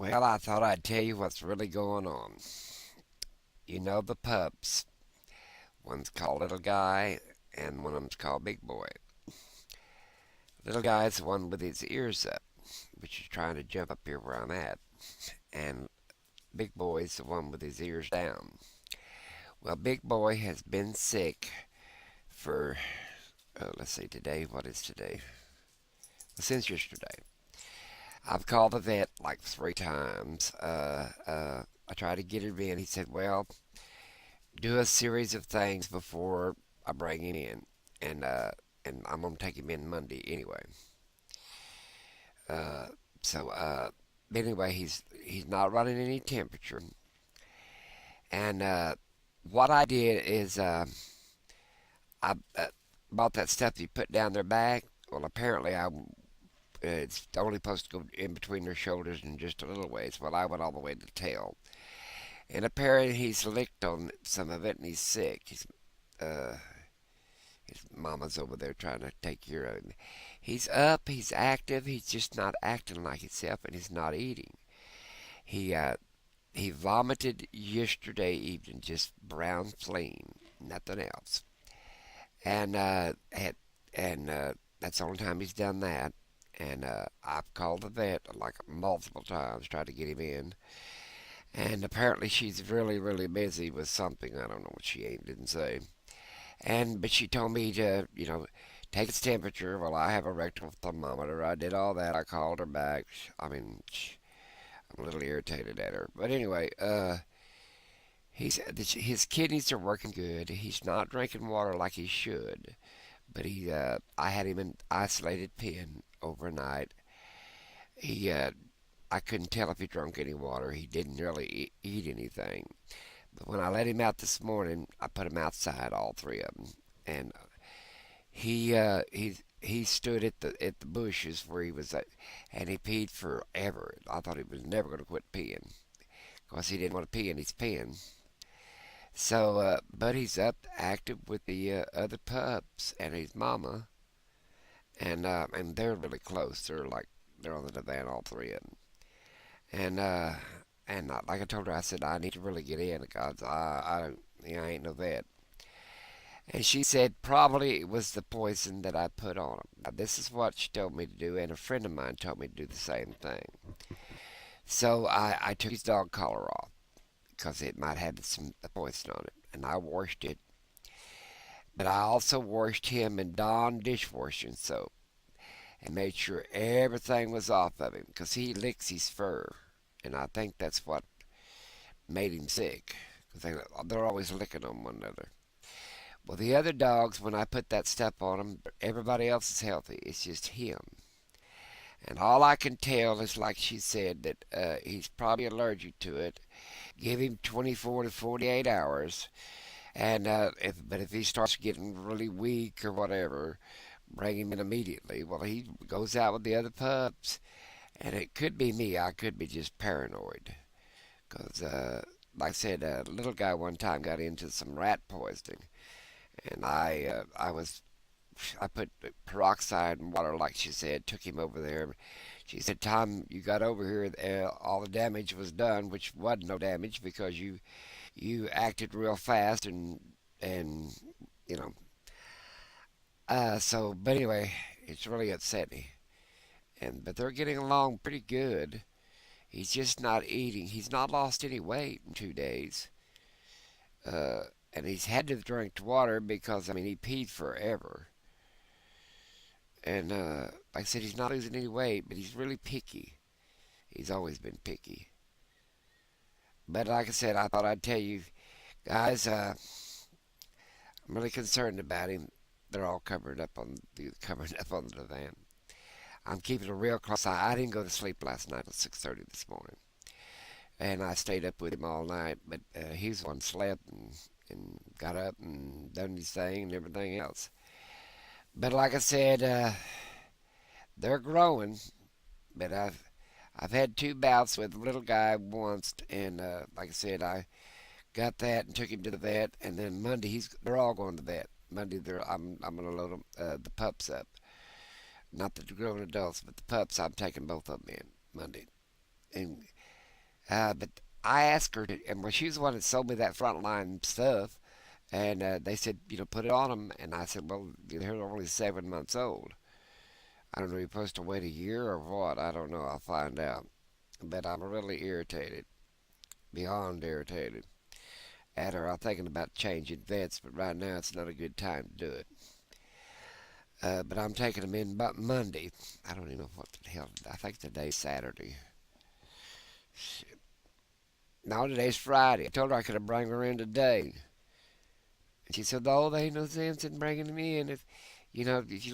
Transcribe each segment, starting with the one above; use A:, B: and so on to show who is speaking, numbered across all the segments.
A: Well, I thought I'd tell you what's really going on. You know the pups. One's called Little Guy, and one of them's called Big Boy. Little Guy's the one with his ears up, which is trying to jump up here where I'm at, and Big Boy's the one with his ears down. Well, Big Boy has been sick for, let's see, today. What is today? Well, since yesterday. I've called the vet like 3 times. I tried to get him in. He said, well, do a series of things before I bring him in, and I'm gonna take him in Monday anyway. Uh, but anyway, he's not running any temperature, and what I did is I bought that stuff you put down their back. Well, apparently it's only supposed to go in between their shoulders and just a little ways. Well, I went all the way to the tail, and apparently he's licked on some of it, and he's sick. Uh, His mama's over there trying to take care of him. He's up, he's active, he's just not acting like himself, and he's not eating. He uh, he vomited yesterday evening, just brown flame, nothing else. And had and that's the only time he's done that. And I've called the vet like multiple times, tried to get him in. And apparently she's really, really busy with something. I don't know what she ain't didn't say. But she told me to, take its temperature. Well, I have a rectal thermometer. I did all that. I called her back. I mean, I'm a little irritated at her. But anyway, his kidneys are working good. He's not drinking water like he should. But I had him in isolated pen overnight. I couldn't tell if he drank any water. He didn't really eat anything. But when I let him out this morning, I put him outside, all three of them, and he stood at the bushes where he was at, and he peed forever. I thought he was never going to quit peeing, because he didn't want to pee in his pen. So, but he's up active with the other pups and his mama, and they're really close. They're on the divan, all three of them, and like I told her, I said I need to really get in because I don't, I ain't no vet. And she said probably it was the poison that I put on him. Now, this is what she told me to do, and a friend of mine told me to do the same thing. So I took his dog collar off because it might have some poison on it, and I washed it. But I also washed him in Dawn dishwashing soap and made sure everything was off of him because he licks his fur, and I think that's what made him sick because they're always licking on one another. Well, the other dogs, when I put that stuff on them, everybody else is healthy. It's just him. And all I can tell is, like she said, that he's probably allergic to it. Give him 24 to 48 hours. And but if he starts getting really weak or whatever, bring him in immediately. Well, he goes out with the other pups. And it could be me. I could be just paranoid. Because, like I said, a little guy one time got into some rat poisoning. And I put peroxide in water, like she said, took him over there. She said, "Time you got over here, all the damage was done, which wasn't no damage because you acted real fast and you know." But anyway, it's really upset me. But they're getting along pretty good. He's just not eating. He's not lost any weight in 2 days. Uh, and he's had to drink water because I mean he peed forever. And like I said, he's not losing any weight, but he's really picky. He's always been picky. But like I said, I thought I'd tell you guys. I'm really concerned about him. They're all covered up on the divan. I'm keeping a real close eye. I didn't go to sleep last night at 6:30 this morning, and I stayed up with him all night. But he's the one slept and got up and done his thing and everything else. But like I said, they're growing. But I've had 2 bouts with the little guy once, and like I said, I got that and took him to the vet. And then Monday, they're all going to the vet. Monday, I'm gonna load the pups up, not the grown adults, but the pups. I'm taking both of them in Monday, and But I asked her, and well, she was the one that sold me that frontline stuff, and they said, put it on them, and I said, well, they're only 7 months old. I don't know, you're supposed to wait a year or what? I don't know. I'll find out. But I'm really irritated, beyond irritated at her. I'm thinking about changing vets, but right now it's not a good time to do it. But I'm taking them in about Monday. I don't even know what the hell. I think today's Saturday. Shit. No, today's Friday. I told her I could have bring her in today. And she said, "Oh, there ain't no sense in bringing them in if you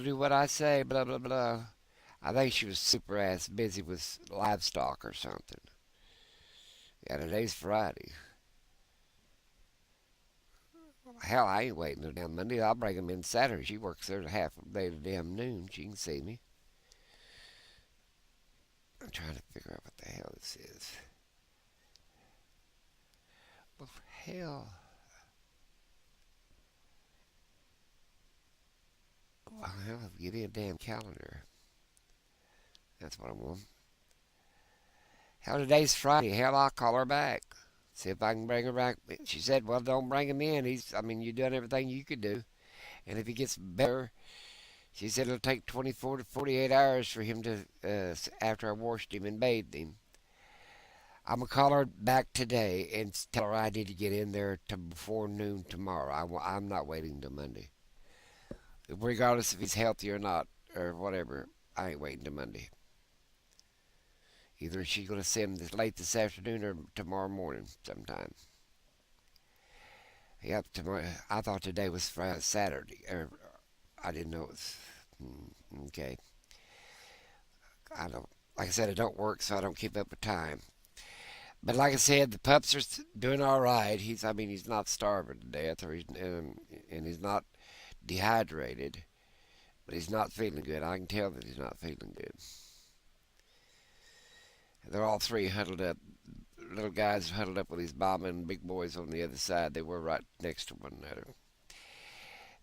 A: do what I say." Blah blah blah. I think she was super ass busy with livestock or something. Yeah, today's Friday. Hell, I ain't waiting till damn Monday. I'll bring them in Saturday. She works there to half a day to damn noon. She can see me. I'm trying to figure out what the hell this is. Well, hell. Well, hell, give me a damn calendar. That's what I want. Hell, today's Friday. Hell, I'll call her back. See if I can bring her back. She said, well, don't bring him in. You've done everything you could do. And if he gets better, she said it'll take 24 to 48 hours for him to, after I washed him and bathed him. I'm going to call her back today and tell her I need to get in there to before noon tomorrow. I'm not waiting till Monday. Regardless if he's healthy or not, or whatever, I ain't waiting till Monday. Either she's going to send him late this afternoon or tomorrow morning sometime. Yep, tomorrow. I thought today was Friday, Saturday. Or I didn't know it was. Okay. I don't. Like I said, it don't work, so I don't keep up with time. But like I said, the pups are doing all right. He's not starving to death, and he's not dehydrated, but he's not feeling good. I can tell that he's not feeling good. They're all three huddled up. Little guys huddled up with his mama and big boys on the other side. They were right next to one another.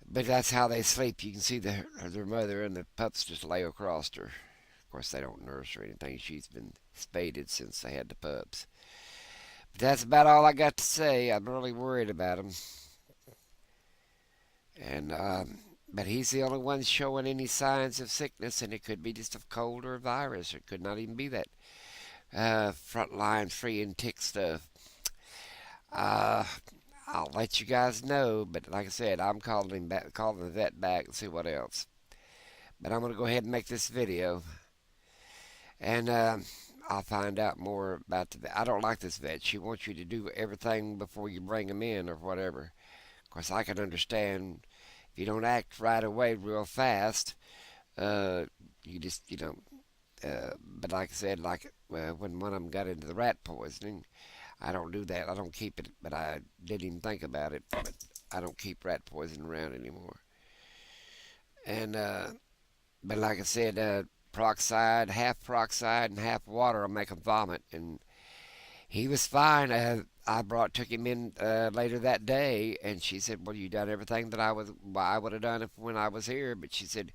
A: But that's how they sleep. You can see their mother and the pups just lay across her. Of course, they don't nurse or anything. She's been spaded since they had the pups. But that's about all I got to say. I'm really worried about him. And but he's the only one showing any signs of sickness, and it could be just a cold or a virus. It could not even be that frontline free and tick stuff. Uh, I'll let you guys know, but like I said, I'm calling him back, calling the vet back and see what else. But I'm gonna go ahead and make this video, and I'll find out more about the vet. I don't like this vet. She wants you to do everything before you bring him in or whatever. Of course, I can understand if you don't act right away real fast, uh, you just, but like I said, when one of them got into the rat poisoning, I don't do that. I don't keep it, but I didn't even think about it. But I don't keep rat poison around anymore. And but like I said, peroxide, half peroxide and half water will make him vomit. And he was fine. Took him in later that day, and she said, "Well, you done everything that I would have done if when I was here." But she said,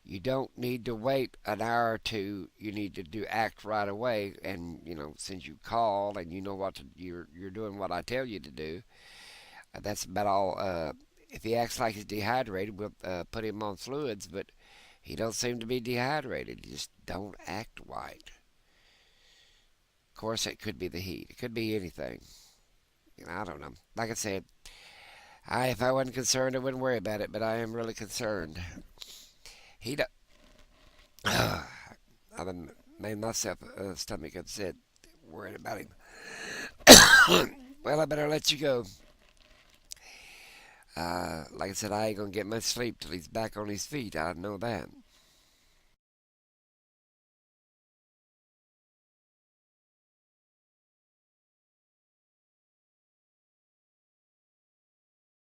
A: "You don't need to wait an hour or two. You need to act right away. And since you called and you know you're doing what I tell you to do. That's about all. If he acts like he's dehydrated, we'll put him on fluids. But he don't seem to be dehydrated. He just don't act right. Of course, it could be the heat. It could be anything. I don't know. Like I said, if I wasn't concerned, I wouldn't worry about it. But I am really concerned. He do- I've been made myself a stomach upset worrying about him. Well, I better let you go. Like I said, I ain't gonna get much sleep till he's back on his feet. I know that.